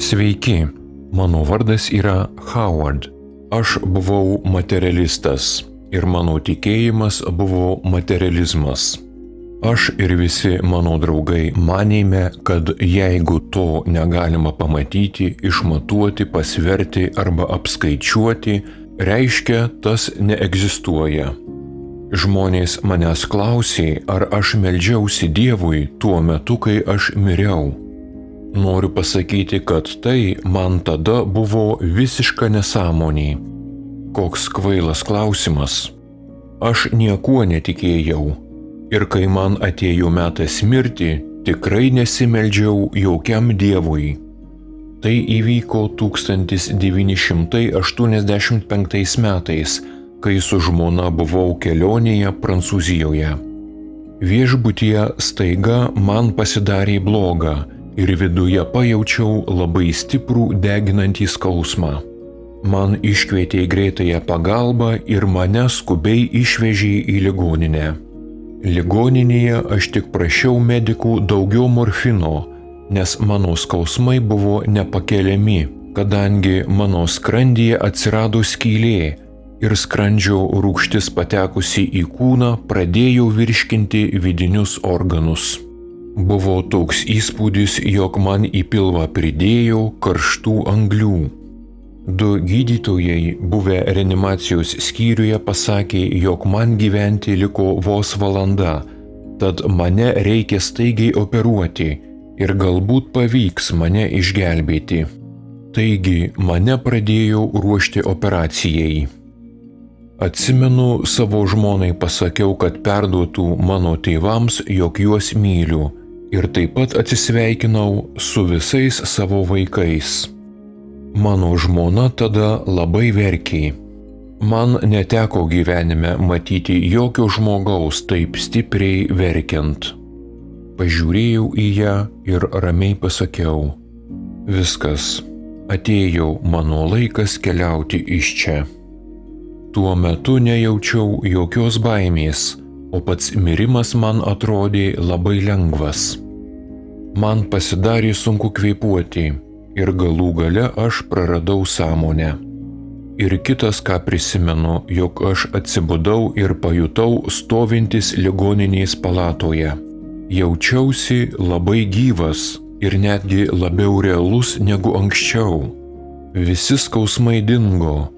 Sveiki, mano vardas yra Howard. Aš buvau materialistas ir mano tikėjimas buvo materializmas. Aš ir visi mano draugai manėme, kad jeigu to negalima pamatyti, išmatuoti, pasverti arba apskaičiuoti, reiškia, tas neegzistuoja. Žmonės manęs klausė, ar aš meldžiausi Dievui tuo metu, kai aš miriau. Noriu pasakyti, kad tai man tada buvo visiška nesąmonė. Koks kvailas klausimas. Aš niekuo netikėjau. Ir kai man atėjo metas mirti, tikrai nesimeldžiau jokiam dievui. Tai įvyko 1985 metais, kai su žmona buvau kelionėje Prancūzijoje. Viešbutyje staiga man pasidarė bloga ir viduje pajaučiau labai stiprų deginantį skausmą. Man iškvietė greitąją pagalbą ir mane skubiai išvežė į ligoninę. Ligoninėje aš tik prašiau medikų daugiau morfino, nes mano skausmai buvo nepakeliami, kadangi mano skrandyje atsirado skylė ir skrandžio rūgštis patekusi į kūną pradėjo virškinti vidinius organus. Buvo toks įspūdis, jog man į pilvą pridėjo karštų anglių. 2 gydytojai, buvę reanimacijos skyriuje, pasakė, jog man gyventi liko vos valanda, tad mane reikia staigiai operuoti ir galbūt pavyks mane išgelbėti. Taigi mane pradėjo ruošti operacijai. Atsimenu, savo žmonai pasakiau, kad perduotų mano tėvams, jog juos myliu, ir taip pat atsisveikinau su visais savo vaikais. Mano žmona tada labai verkė. Man neteko gyvenime matyti jokio žmogaus taip stipriai verkiant. Pažiūrėjau į ją ir ramiai pasakiau: viskas, atėjo mano laikas keliauti iš čia. Tuo metu nejaučiau jokios baimės, o pats mirimas man atrodė labai lengvas. Man pasidarė sunku kvėpuoti ir galų gale aš praradau sąmonę. Ir kitas, ką prisimenu, jog aš atsibudau ir pajutau stovintis ligoninės palatoje. Jaučiausi labai gyvas ir netgi labiau realus negu anksčiau. Visi skausmai dingo.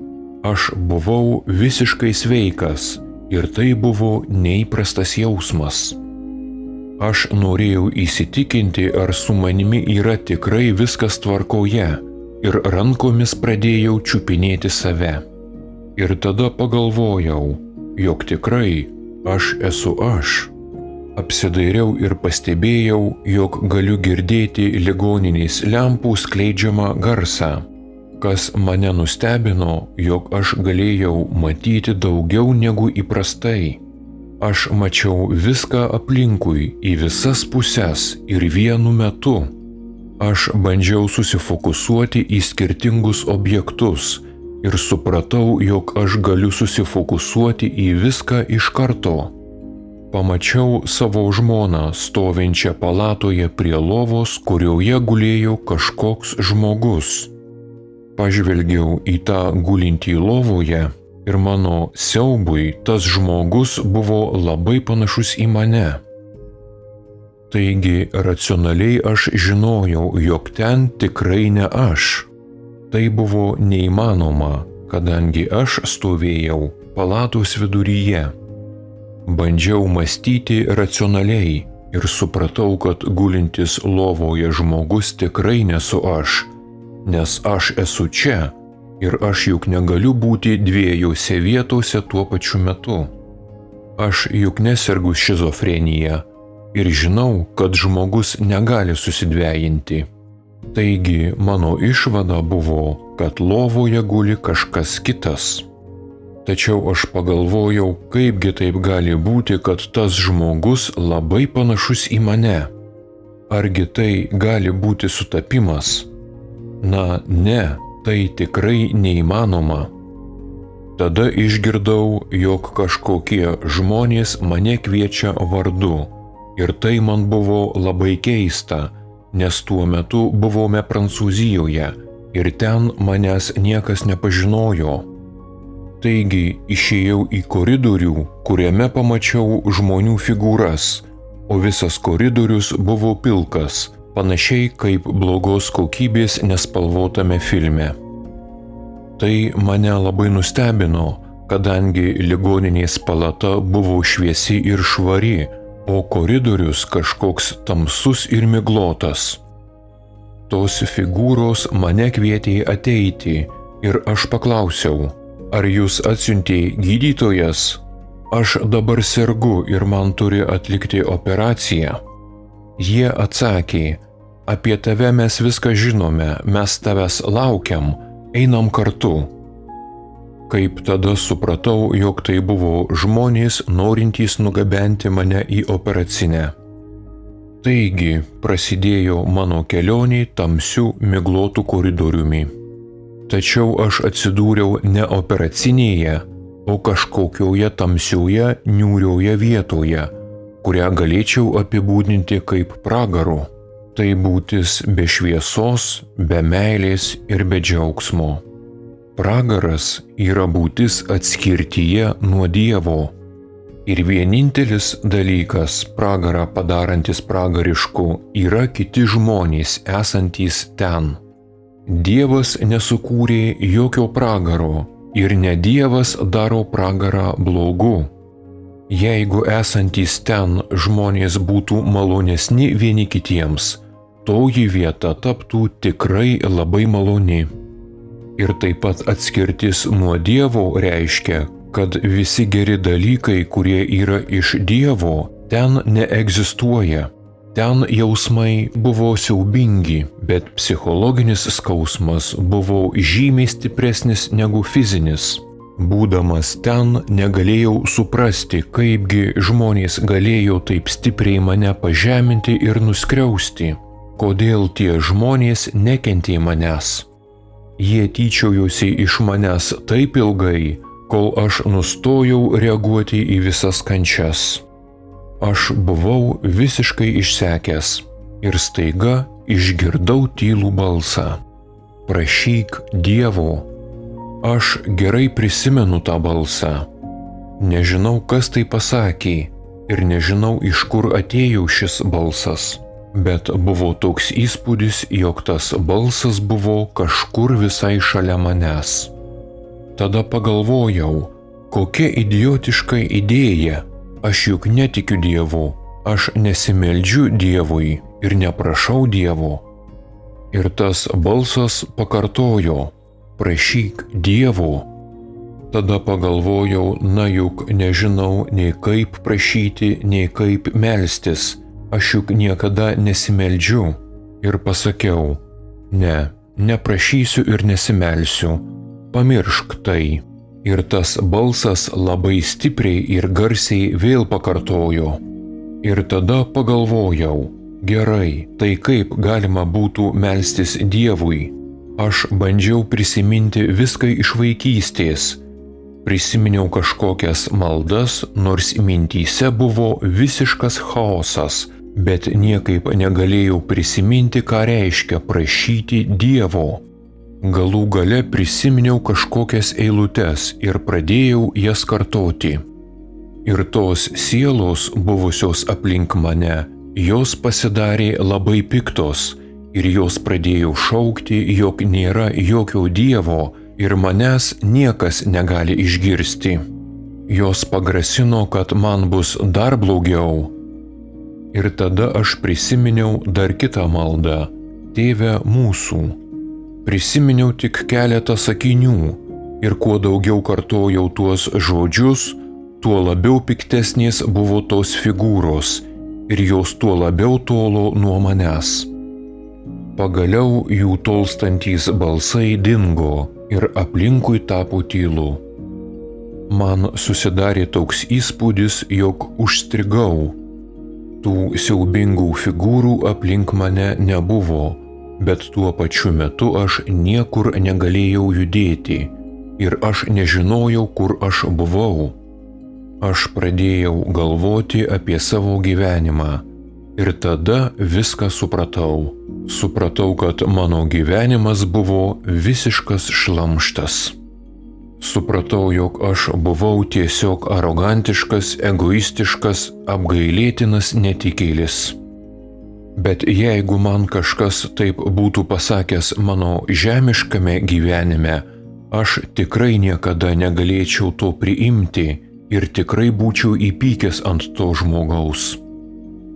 Aš buvau visiškai sveikas ir tai buvo neįprastas jausmas. Aš norėjau įsitikinti, ar su manimi yra tikrai viskas tvarkoje, ir rankomis pradėjau čiupinėti save. Ir tada pagalvojau, jog tikrai aš esu aš. Apsidairiau ir pastebėjau, jog galiu girdėti ligoninės lempų skleidžiamą garsą, kas mane nustebino, jog aš galėjau matyti daugiau negu įprastai. Aš mačiau viską aplinkui į visas puses ir vienu metu. Aš bandžiau susifokusuoti į skirtingus objektus ir supratau, jog aš galiu susifokusuoti į viską iš karto. Pamačiau savo žmoną stovinčią palatoje prie lovos, kurioje gulėjo kažkoks žmogus. Pažvelgiau į tą gulintį lovoje ir mano siaubui tas žmogus buvo labai panašus į mane. Taigi racionaliai aš žinojau, jog ten tikrai ne aš. Tai buvo neįmanoma, kadangi aš stovėjau palatos viduryje. Bandžiau mąstyti racionaliai ir supratau, kad gulintis lovoje žmogus tikrai nesu aš, nes aš esu čia. Ir aš juk negaliu būti dviejose vietose tuo pačiu metu. Aš juk nesergu šizofrenija ir žinau, kad žmogus negali susidvejinti. Taigi mano išvada buvo, kad lovoje guli kažkas kitas. Tačiau aš pagalvojau, kaipgi taip gali būti, kad tas žmogus labai panašus į mane. Argi tai gali būti sutapimas? Na, ne. Tai tikrai neįmanoma. Tada išgirdau, jog kažkokie žmonės mane kviečia vardu ir tai man buvo labai keista, nes tuo metu buvome Prancūzijoje ir ten manęs niekas nepažinojo. Taigi išėjau į koridorių, kuriame pamačiau žmonių figūras, o visas koridorius buvo pilkas, panašiai kaip blogos kokybės nespalvotame filme. Tai mane labai nustebino, kadangi ligoninės palata buvo šviesi ir švari, o koridorius kažkoks tamsus ir miglotas. Tos figūros mane kvietė ateiti ir aš paklausiau, ar jūs atsiuntė gydytojas? Aš dabar sergu ir man turi atlikti operaciją. Jie atsakė, apie tave mes viską žinome, mes tavęs laukiam, einam kartu. Kaip tada supratau, jog tai buvo žmonės norintys nugabenti mane į operacinę. Taigi prasidėjo mano kelionė tamsiu miglotu koridoriumi. Tačiau aš atsidūriau ne operacinėje, o kažkokioje tamsioje, niūrioje vietoje, kurią galėčiau apibūdinti kaip pragaru. Tai būtis be šviesos, be meilės ir be džiaugsmo. Pragaras yra būtis atskirtyje nuo Dievo. Ir vienintelis dalykas pragarą padarantis pragarišku yra kiti žmonės esantys ten. Dievas nesukūrė jokio pragaro ir ne Dievas daro pragarą blogu. Jeigu esantys ten žmonės būtų malonesni vieni kitiems, toji vieta taptų tikrai labai maloni. Ir taip pat atskirtis nuo Dievo reiškia, kad visi geri dalykai, kurie yra iš Dievo, ten neegzistuoja. Ten jausmai buvo siaubingi, bet psichologinis skausmas buvo žymiai stipresnis negu fizinis. Būdamas ten, negalėjau suprasti, kaipgi žmonės galėjo taip stipriai mane pažeminti ir nuskriausti. Kodėl tie žmonės nekentė manęs? Jie tyčiojosi iš manęs taip ilgai, kol aš nustojau reaguoti į visas kančias. Aš buvau visiškai išsekęs ir staiga išgirdau tylų balsą. Prašyk Dievo. Aš gerai prisimenu tą balsą. Nežinau, kas tai pasakė ir nežinau, iš kur atėjo šis balsas, bet buvo toks įspūdis, jog tas balsas buvo kažkur visai šalia manęs. Tada pagalvojau, kokia idiotiška idėja. Aš juk netikiu Dievu, aš nesimeldžiu Dievui ir neprašau Dievo. Ir tas balsas pakartojo, prašyk Dievo. Tada pagalvojau, na juk nežinau nei kaip prašyti, nei kaip melstis, aš juk niekada nesimeldžiu. Ir pasakiau, ne, neprašysiu ir nesimelsiu, pamiršk tai. Ir tas balsas labai stipriai ir garsiai vėl pakartojo. Ir tada pagalvojau, gerai, tai kaip galima būtų melstis Dievui? Aš bandžiau prisiminti viską iš vaikystės. Prisiminiau kažkokias maldas, nors mintyse buvo visiškas chaosas, bet niekaip negalėjau prisiminti, ką reiškia prašyti Dievo. Galų gale prisiminiau kažkokias eilutes ir pradėjau jas kartoti. Ir tos sielos buvusios aplink mane, jos pasidarė labai piktos ir jos pradėjo šaukti, jog nėra jokio Dievo ir manęs niekas negali išgirsti. Jos pagrasino, kad man bus dar blogiau. Ir tada aš prisiminiau dar kitą maldą – Tėve mūsų. Prisiminiau tik keletą sakinių ir kuo daugiau kartojau tuos žodžius, tuo labiau piktesnės buvo tos figūros ir jos tuo labiau tolo nuo manęs. Pagaliau jų tolstantys balsai dingo ir aplinkui tapo tylu. Man susidarė toks įspūdis, jog užstrigau. Tų siaubingų figūrų aplink mane nebuvo, bet tuo pačiu metu aš niekur negalėjau judėti ir aš nežinojau, kur aš buvau. Aš pradėjau galvoti apie savo gyvenimą Ir tada viską supratau. Supratau, kad mano gyvenimas buvo visiškas šlamštas. Supratau, jog aš buvau tiesiog arogantiškas, egoistiškas, apgailėtinas netikėlis. Bet jeigu man kažkas taip būtų pasakęs mano žemiškame gyvenime, aš tikrai niekada negalėčiau to priimti ir tikrai būčiau įpykęs ant to žmogaus.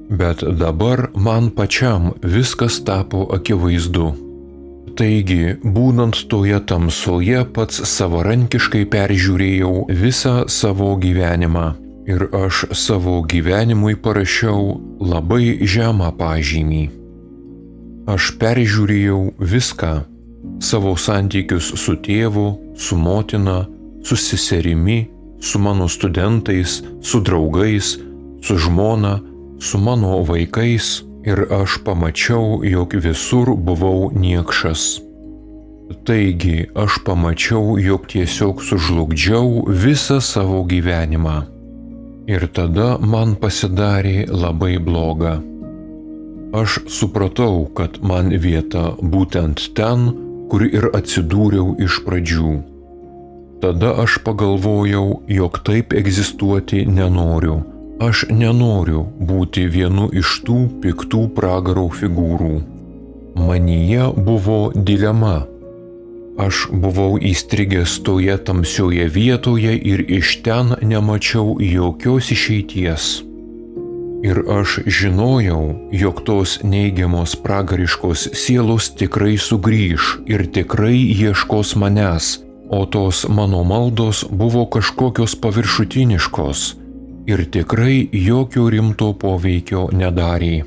Bet dabar man pačiam viskas tapo akivaizdu. Taigi, būnant toje tamsoje, pats savarankiškai peržiūrėjau visą savo gyvenimą ir aš savo gyvenimui parašiau labai žemą pažymį. Aš peržiūrėjau viską – savo santykius su tėvu, su motina, su seserimi, su mano studentais, su draugais, su žmona, su mano vaikais ir aš pamačiau, jog visur buvau niekšas. Taigi aš pamačiau, jog tiesiog sužlugdžiau visą savo gyvenimą. Ir tada man pasidarė labai bloga. Aš supratau, kad man vieta būtent ten, kur ir atsidūriau iš pradžių. Tada aš pagalvojau, jog taip egzistuoti nenoriu. Aš nenoriu būti vienu iš tų piktų pragaro figūrų. Manyje buvo dilema. Aš buvau įstrigęs toje tamsioje vietoje ir iš ten nemačiau jokios išeities. Ir aš žinojau, jog tos neigiamos pragariškos sielos tikrai sugrįš ir tikrai ieškos manęs, o tos mano maldos buvo kažkokios paviršutiniškos ir tikrai jokio rimto poveikio nedarė.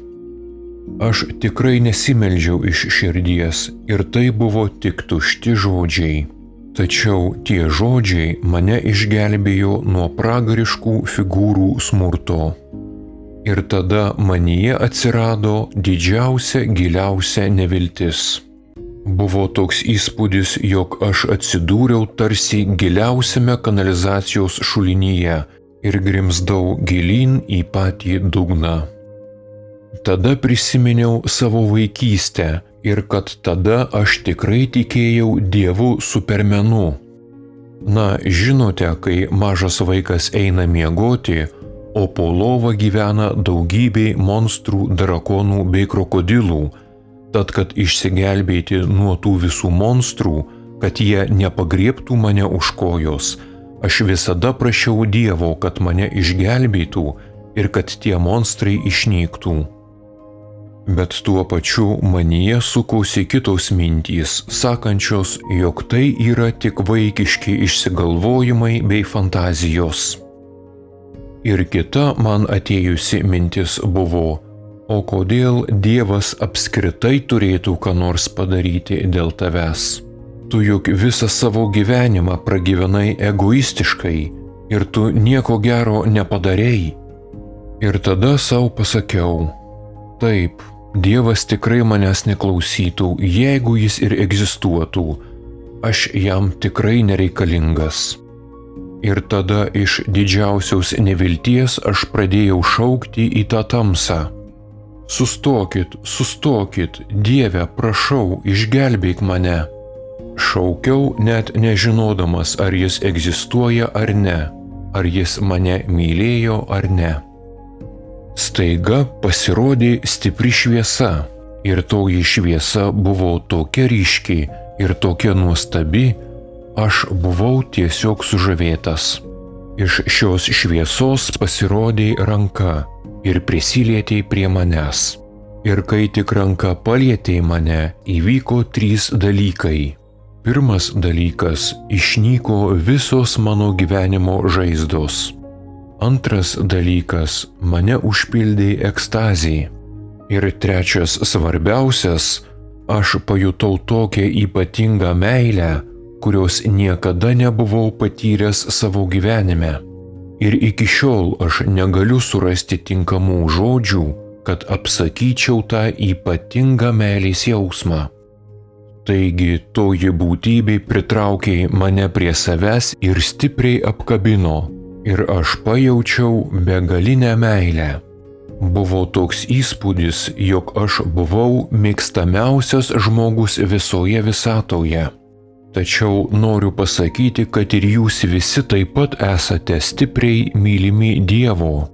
Aš tikrai nesimeldžiau iš širdies ir tai buvo tik tušti žodžiai. Tačiau tie žodžiai mane išgelbėjo nuo pragariškų figūrų smurto. Ir tada manyje atsirado didžiausia, giliausia neviltis. Buvo toks įspūdis, jog aš atsidūriau tarsi giliausiame kanalizacijos šulinyje ir grimzdau gilyn į patį dugną. Tada prisiminiau savo vaikystę ir kad tada aš tikrai tikėjau Dievu supermenu. Na, žinote, kai mažas vaikas eina miegoti, o po lova gyvena daugybė monstrų, drakonų bei krokodilų, tad kad išsigelbėti nuo tų visų monstrų, kad jie nepagriebtų mane už kojos, aš visada prašiau Dievo, kad mane išgelbėtų ir kad tie monstrai išnyktų. Bet tuo pačiu manyje sukosi kitos mintys, sakančios, jog tai yra tik vaikiški išsigalvojimai bei fantazijos. Ir kita man atėjusi mintis buvo, o kodėl Dievas apskritai turėtų ką nors padaryti dėl tavęs? Tu juk visą savo gyvenimą pragyvenai egoistiškai ir tu nieko gero nepadarei. Ir tada sau pasakiau, taip, Dievas tikrai manęs neklausytų, jeigu jis ir egzistuotų, aš jam tikrai nereikalingas. Ir tada iš didžiausios nevilties aš pradėjau šaukti į tą tamsą. Sustokit, sustokit, Dieve, prašau, išgelbėk mane. Šaukiau net nežinodamas, ar jis egzistuoja ar ne, ar jis mane mylėjo ar ne. Staiga pasirodė stipri šviesa ir toji šviesa buvo tokia ryški ir tokia nuostabi, aš buvau tiesiog sužavėtas. Iš šios šviesos pasirodė ranka ir prisilietė prie manęs. Ir kai tik ranka palietė mane, įvyko 3 dalykai. Pirmas dalykas – išnyko visos mano gyvenimo žaizdos. Antras dalykas – mane užpildė ekstazė. Ir trečias svarbiausias – aš pajutau tokią ypatingą meilę, kurios niekada nebuvau patyręs savo gyvenime. Ir iki šiol aš negaliu surasti tinkamų žodžių, kad apsakyčiau tą ypatingą meilės jausmą. Taigi toji būtybė pritraukė mane prie savęs ir stipriai apkabino. Ir aš pajaučiau begalinę meilę. Buvo toks įspūdis, jog aš buvau mėgstamiausias žmogus visoje visatoje. Tačiau noriu pasakyti, kad ir jūs visi taip pat esate stipriai mylimi Dievo.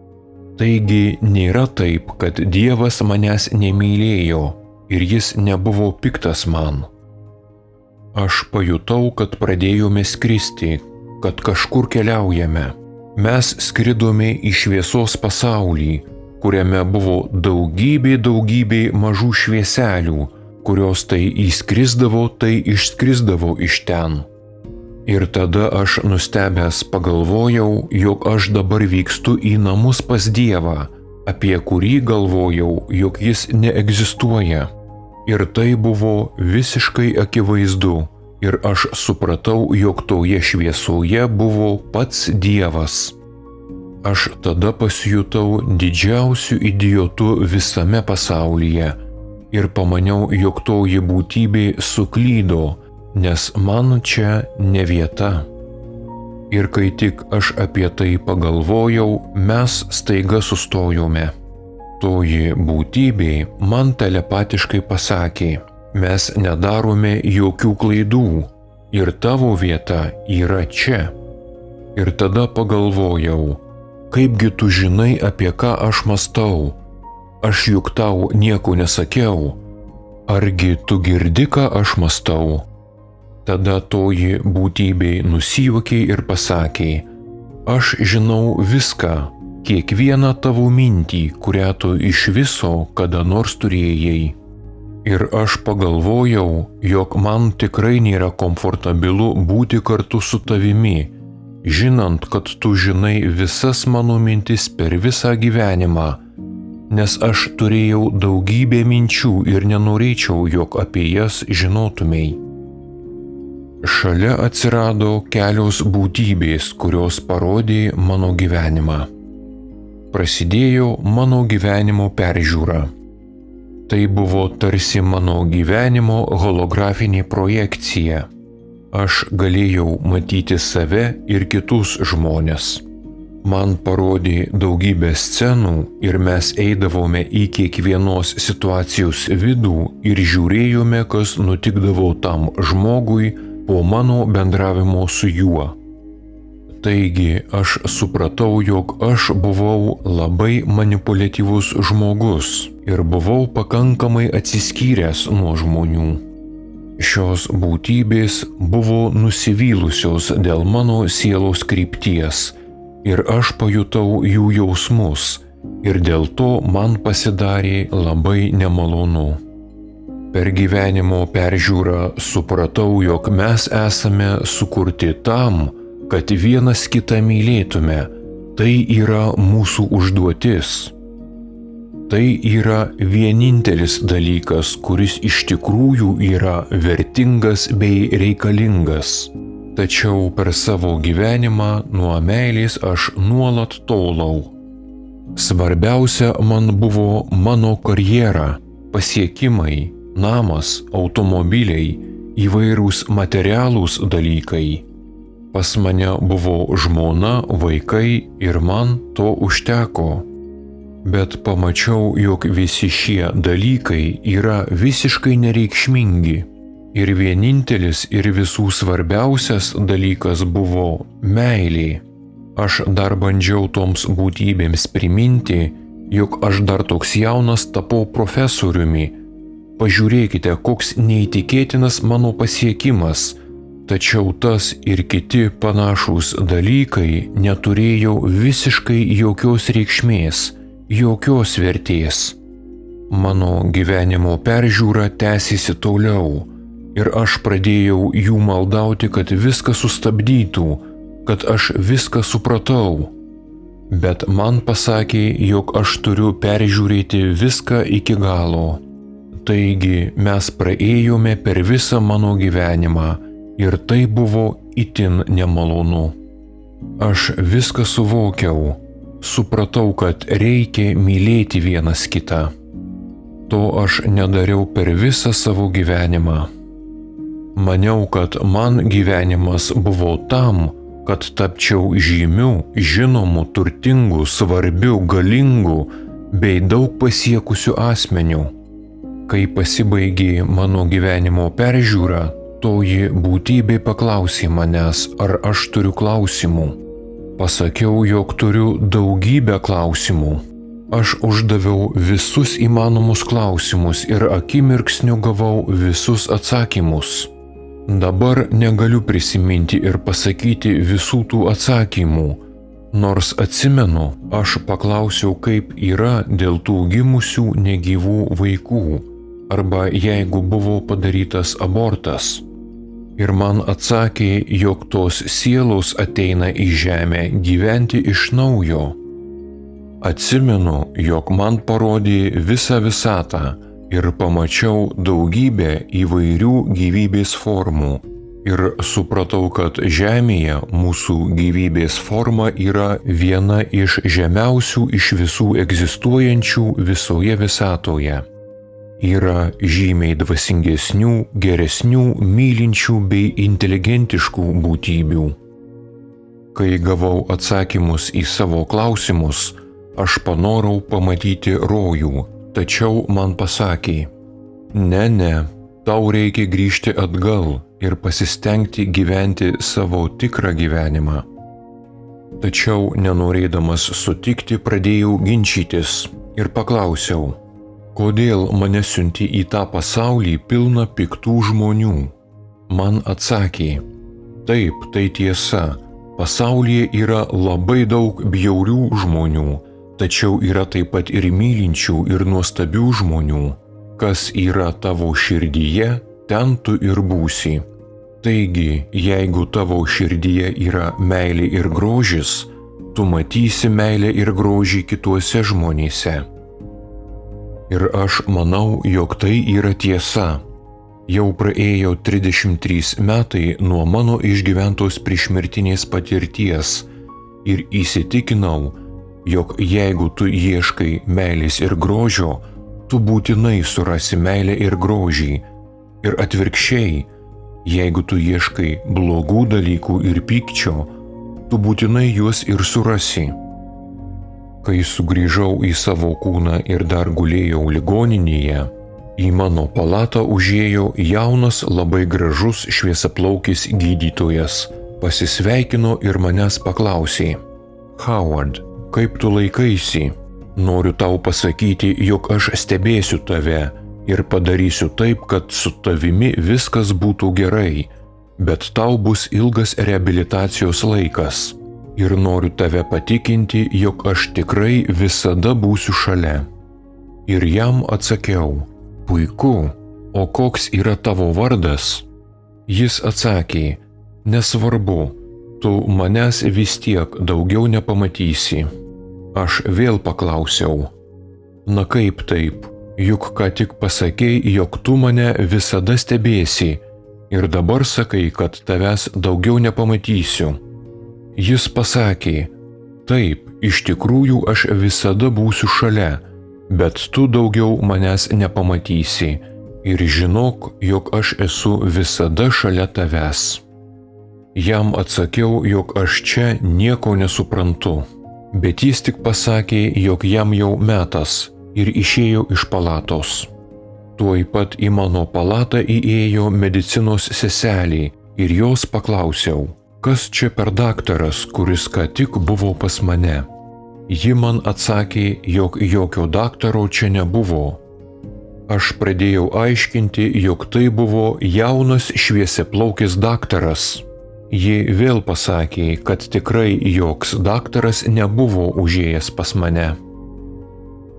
Taigi nėra taip, kad Dievas manęs nemylėjo ir jis nebuvo piktas man. Aš pajutau, kad pradėjome skristi, kad kažkur keliaujame. Mes skridome į šviesos pasaulį, kuriame buvo daugybė mažų švieselių, kurios tai įskrisdavo, tai išskrisdavo iš ten. Ir tada aš nustebęs pagalvojau, jog aš dabar vykstu į namus pas Dievą, apie kurį galvojau, jog jis neegzistuoja. Ir tai buvo visiškai akivaizdu, ir aš supratau, jog toje šviesoje buvo pats Dievas. Aš tada pasijutau didžiausiu idiotu visame pasaulyje ir pamaniau, jog toji būtybė suklydo, nes man čia ne vieta. Ir kai tik aš apie tai pagalvojau, mes staiga sustojome. Toji būtybė man telepatiškai pasakė: mes nedarome jokių klaidų ir tavo vieta yra čia. Ir tada pagalvojau, kaipgi tu žinai, apie ką aš mąstau? Aš juk tau nieko nesakiau. Argi tu girdi, ką aš mąstau? Tada toji būtybė nusijuokė ir pasakė: aš žinau viską, kiekvieną tavo mintį, kurią tu iš viso kada nors turėjai. Ir aš pagalvojau, jog man tikrai nėra komfortabilu būti kartu su tavimi, žinant, kad tu žinai visas mano mintis per visą gyvenimą, nes aš turėjau daugybę minčių ir nenorėčiau, jog apie jas žinotumei. Šalia atsirado kelios būtybės, kurios parodė mano gyvenimą. Prasidėjo mano gyvenimo peržiūra. Tai buvo tarsi mano gyvenimo holografinė projekcija. Aš galėjau matyti save ir kitus žmones. Man parodė daugybę scenų ir mes eidavome į kiekvienos situacijos vidų ir žiūrėjome, kas nutikdavo tam žmogui po mano bendravimo su juo. Taigi aš supratau, jog aš buvau labai manipuliatyvus žmogus ir buvau pakankamai atsiskyręs nuo žmonių. Šios būtybės buvo nusivylusios dėl mano sielos krypties ir aš pajutau jų jausmus ir dėl to man pasidarė labai nemalonu. Per gyvenimo peržiūrą supratau, jog mes esame sukurti tam, kad vienas kitą mylėtume. Tai yra mūsų užduotis. Tai yra vienintelis dalykas, kuris iš tikrųjų yra vertingas bei reikalingas. Tačiau per savo gyvenimą nuo meilės aš nuolat tolau. Svarbiausia man buvo mano karjera, pasiekimai, namas, automobiliai, įvairūs materialūs dalykai. Pas mane buvo žmona, vaikai ir man to užteko. Bet pamačiau, jog visi šie dalykai yra visiškai nereikšmingi. Ir vienintelis ir visų svarbiausias dalykas buvo meilė. Aš dar bandžiau toms būtybėms priminti, jog aš dar toks jaunas tapau profesoriumi. Pažiūrėkite, koks neįtikėtinas mano pasiekimas. Tačiau tas ir kiti panašūs dalykai neturėjo visiškai jokios reikšmės, jokios vertės. Mano gyvenimo peržiūra tęsėsi toliau ir aš pradėjau jų maldauti, kad viską sustabdytų, kad aš viską supratau. Bet man pasakė, jog aš turiu peržiūrėti viską iki galo. Taigi mes praėjome per visą mano gyvenimą ir tai buvo itin nemalonu. Aš viską suvokiau, supratau, kad reikia mylėti vienas kitą. To aš nedariau per visą savo gyvenimą. Maniau, kad man gyvenimas buvo tam, kad tapčiau žymiu, žinomu, turtingu, svarbiu, galingu, bei daug pasiekusių asmenių. Kai pasibaigė mano gyvenimo peržiūra, toji būtybė paklausė manęs, ar aš turiu klausimų. Pasakiau, jog turiu daugybę klausimų. Aš uždaviau visus įmanomus klausimus ir akimirksniu gavau visus atsakymus. Dabar negaliu prisiminti ir pasakyti visų tų atsakymų, nors atsimenu, aš paklausiau, kaip yra dėl tų gimusių negyvų vaikų, arba jeigu buvo padarytas abortas. Ir man atsakė, jog tos sielos ateina į žemę gyventi iš naujo. Atsimenu, jog man parodė visą visatą ir pamačiau daugybę įvairių gyvybės formų. Ir supratau, kad Žemėje mūsų gyvybės forma yra viena iš žemiausių iš visų egzistuojančių visoje visatoje. Yra žymiai dvasingesnių, geresnių, mylinčių bei inteligentiškų būtybių. Kai gavau atsakymus į savo klausimus, aš panorau pamatyti rojų, tačiau man pasakė, ne, tau reikia grįžti atgal ir pasistengti gyventi savo tikrą gyvenimą. Tačiau nenorėdamas sutikti, pradėjau ginčytis ir paklausiau, kodėl mane siunti į tą pasaulį pilną piktų žmonių. Man atsakė, taip, tai tiesa, pasaulyje yra labai daug bjaurių žmonių, tačiau yra taip pat ir mylinčių ir nuostabių žmonių. Kas yra tavo širdyje, ten tu ir būsi. Taigi, jeigu tavo širdyje yra meilė ir grožis, tu matysi meilę ir grožį kituose žmonėse. Ir aš manau, jog tai yra tiesa. Jau praėjo 33 metai nuo mano išgyventos priešmirtinės patirties ir įsitikinau, jog jeigu tu ieškai meilės ir grožio, tu būtinai surasi meilę ir grožį. Ir atvirkščiai, jeigu tu ieškai blogų dalykų ir pykčio, tu būtinai juos ir surasi. Kai sugrįžau į savo kūną ir dar gulėjau ligoninėje, į mano palatą užėjo jaunas, labai gražus šviesiaplaukis gydytojas, pasisveikino ir manęs paklausė, Howard, kaip tu laikaisi? Noriu tau pasakyti, jog aš stebėsiu tave ir padarysiu taip, kad su tavimi viskas būtų gerai, bet tau bus ilgas reabilitacijos laikas. Ir noriu tave patikinti, jog aš tikrai visada būsiu šalia. Ir jam atsakiau, puiku, o koks yra tavo vardas? Jis atsakė, nesvarbu, tu manęs vis tiek daugiau nepamatysi. Aš vėl paklausiau, na kaip taip, juk ką tik pasakei, jog tu mane visada stebėsi ir dabar sakai, kad tavęs daugiau nepamatysiu. Jis pasakė, taip, iš tikrųjų aš visada būsiu šalia, bet tu daugiau manęs nepamatysi ir žinok, jog aš esu visada šalia tavęs. Jam atsakiau, jog aš čia nieko nesuprantu, bet jis tik pasakė, jog jam jau metas ir išėjo iš palatos. Tuoj pat į mano palatą įėjo medicinos seselė ir jos paklausiau, kas čia per daktaras, kuris ką tik buvo pas mane. Ji man atsakė, jog jokio daktaro čia nebuvo. Aš pradėjau aiškinti, jog tai buvo jaunas šviesiaplaukis daktaras. Ji vėl pasakė, kad tikrai joks daktaras nebuvo užėjęs pas mane.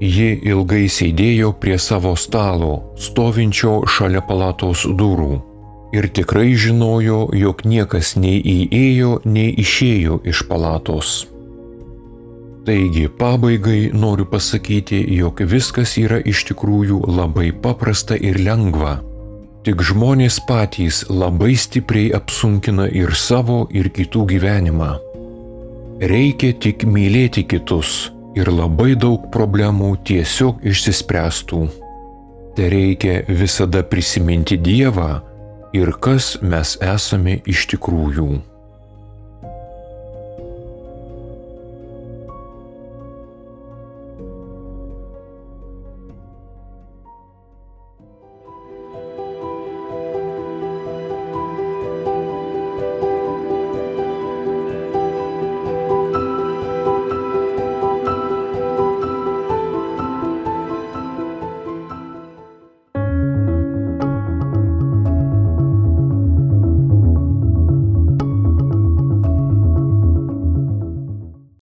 Ji ilgai sėdėjo prie savo stalo, stovinčio šalia palatos durų. Ir tikrai žinojo, jog niekas nei įėjo, nei išėjo iš palatos. Taigi, pabaigai noriu pasakyti, jog viskas yra iš tikrųjų labai paprasta ir lengva. Tik žmonės patys labai stipriai apsunkina ir savo, ir kitų gyvenimą. Reikia tik mylėti kitus ir labai daug problemų tiesiog išsispręstų. Tereikia visada prisiminti Dievą ir kas mes esame iš tikrųjų.